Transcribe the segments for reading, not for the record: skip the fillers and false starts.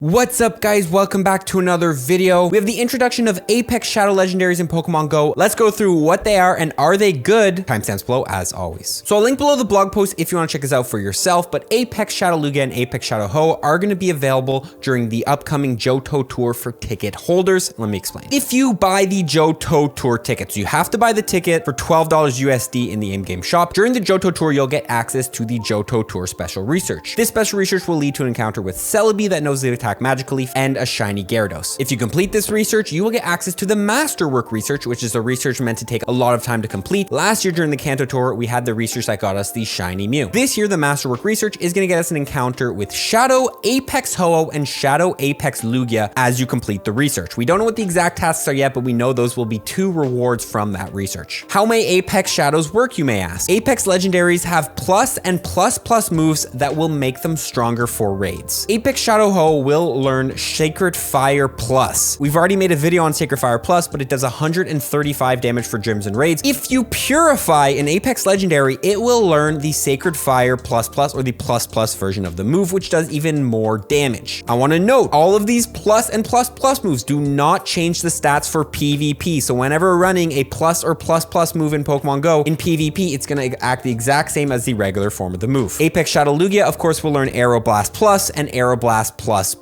What's up guys, welcome back to another video. We have the introduction of Apex Shadow Legendaries in Pokemon Go. Let's go through what they are and are they good? Timestamps below as always. So I'll link below the blog post if you want to check this out for yourself, but Apex Shadow Lugia and Apex Shadow Ho are going to be available during the upcoming Johto Tour for ticket holders. Let me explain. If you buy the Johto Tour tickets, you have to buy the ticket for $12 USD in the in-game shop. During the Johto Tour, you'll get access to the Johto Tour special research. This special research will lead to an encounter with Celebi that knows the attack Magical Leaf and a shiny Gyarados. If you complete this research, you will get access to the Masterwork research, which is a research meant to take a lot of time to complete. Last year during the Kanto Tour, we had the research that got us the shiny Mew. This year, the Masterwork research is going to get us an encounter with Shadow Apex Ho-Oh and Shadow Apex Lugia as you complete the research. We don't know what the exact tasks are yet, but we know those will be 2 rewards from that research. How may Apex Shadows work, you may ask? Apex Legendaries have plus and plus moves that will make them stronger for raids. Apex Shadow Ho will learn Sacred Fire Plus. We've already made a video on Sacred Fire Plus, but it does 135 damage for gyms and raids. If you purify an Apex Legendary, it will learn the Sacred Fire Plus or the plus version of the move, which does even more damage. I want to note, all of these plus and plus moves do not change the stats for PvP. So whenever running a plus or plus move in Pokemon Go, in PvP, it's going to act the exact same as the regular form of the move. Apex Shadow Lugia, of course, will learn Aeroblast Plus and Aeroblast Plus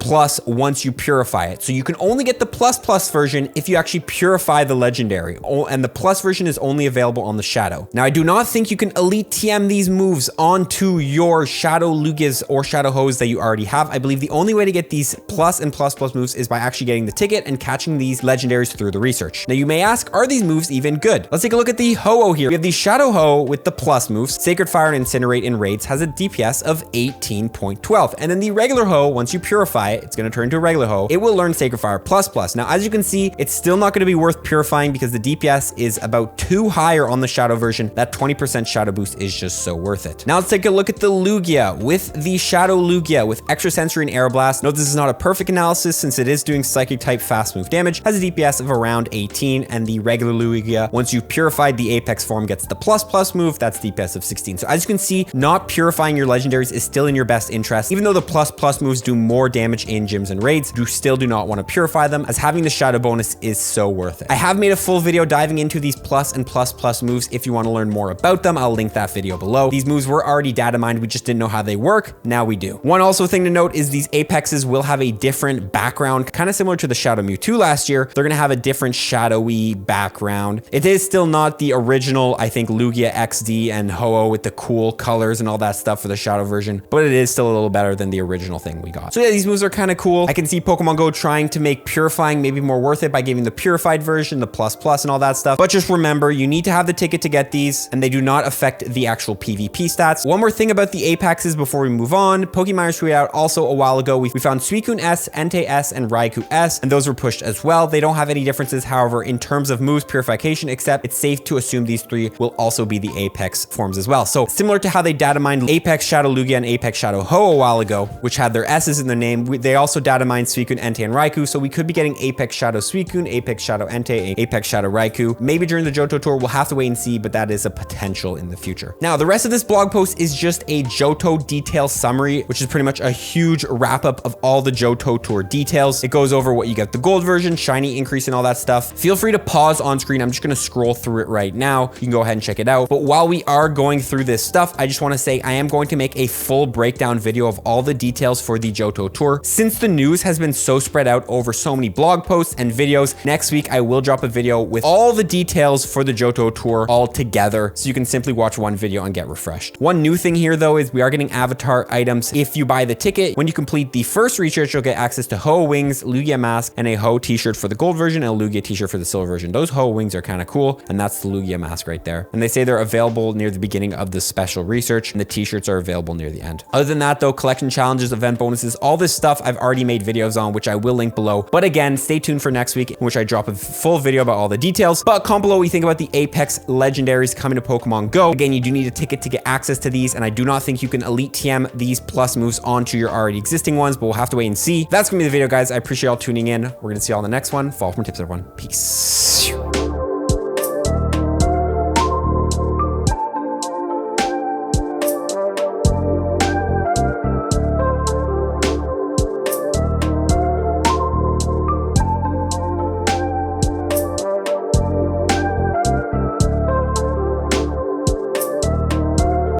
once you purify it. So you can only get the plus version if you actually purify the legendary. And the plus version is only available on the Shadow. Now, I do not think you can Elite TM these moves onto your Shadow Lugias or Shadow Hoes that you already have. I believe the only way to get these plus and plus moves is by actually getting the ticket and catching these legendaries through the research. Now, you may ask, are these moves even good? Let's take a look at the Ho-Oh here. We have the Shadow Ho with the plus moves. Sacred Fire and Incinerate in raids has a DPS of 18.12. And then the regular Ho, once you purify it, it's going to turn into a regular Ho. It will learn Sacred Fire Plus. Now, as you can see, it's still not going to be worth purifying because the DPS is about 2 higher on the Shadow version. That 20% Shadow boost is just so worth it. Now, let's take a look at the Lugia. With the Shadow Lugia with Extra Sensory and Aeroblast, note this is not a perfect analysis since it is doing Psychic type fast move damage, has a DPS of around 18, and the regular Lugia, once you've purified the Apex form, gets the plus move, that's DPS of 16. So as you can see, not purifying your legendaries is still in your best interest. Even though the plus moves do more damage in gyms and raids, you still do not want to purify them, as having the Shadow bonus is so worth it. I have made a full video diving into these plus and plus moves. If you want to learn more about them, I'll link that video below. These moves were already data mined, we just didn't know how they work. Now we do. One also thing to note is these Apexes will have a different background, kind of similar to the Shadow Mewtwo last year. They're going to have a different shadowy background. It is still not the original, I think, Lugia XD and Ho-Oh with the cool colors and all that stuff for the Shadow version, but it is still a little better than the original thing we got. So yeah, these moves are kind of cool. I can see Pokemon Go trying to make purifying maybe more worth it by giving the purified version, the plus and all that stuff. But just remember, you need to have the ticket to get these, and they do not affect the actual PvP stats. One more thing about the Apexes before we move on. Pokemon tweeted out also a while ago, we found Suicune S, Entei S, and Raikou S, and those were pushed as well. They don't have any differences, however, in terms of moves purification, except it's safe to assume these 3 will also be the Apex forms as well. So similar to how they data mined Apex Shadow Lugia and Apex Shadow Ho a while ago, which had their S's in their name, they also data mined Suicune, Entei, and Raikou. So we could be getting Apex Shadow Suicune, Apex Shadow Entei, Apex Shadow Raikou. Maybe during the Johto Tour, we'll have to wait and see, but that is a potential in the future. Now, the rest of this blog post is just a Johto detail summary, which is pretty much a huge wrap up of all the Johto Tour details. It goes over what you get the gold version, shiny increase, and all that stuff. Feel free to pause on screen. I'm just going to scroll through it right now. You can go ahead and check it out. But while we are going through this stuff, I just want to say I am going to make a full breakdown video of all the details for the Johto Tour. Since the news has been so spread out over so many blog posts and videos, next week I will drop a video with all the details for the Johto Tour all together, so you can simply watch one video and get refreshed. One new thing here though is we are getting avatar items if you buy the ticket. When you complete the first research, you'll get access to Ho wings, Lugia mask, and a Ho t-shirt for the gold version and a Lugia t-shirt for the silver version. Those Ho wings are kind of cool, and that's the Lugia mask right there. And they say they're available near the beginning of the special research, and the t-shirts are available near the end. Other than that though, collection challenges, event bonuses, all this stuff I've already made videos on, which I will link below. But again, stay tuned for next week, in which I drop a full video about all the details. But comment below what you think about the Apex Legendaries coming to Pokemon Go. Again, you do need a ticket to get access to these, and I do not think you can Elite TM these plus moves onto your already existing ones, but we'll have to wait and see. That's gonna be the video, guys. I appreciate y'all tuning in. We're gonna see y'all in the next one. Follow for more tips, everyone. Peace.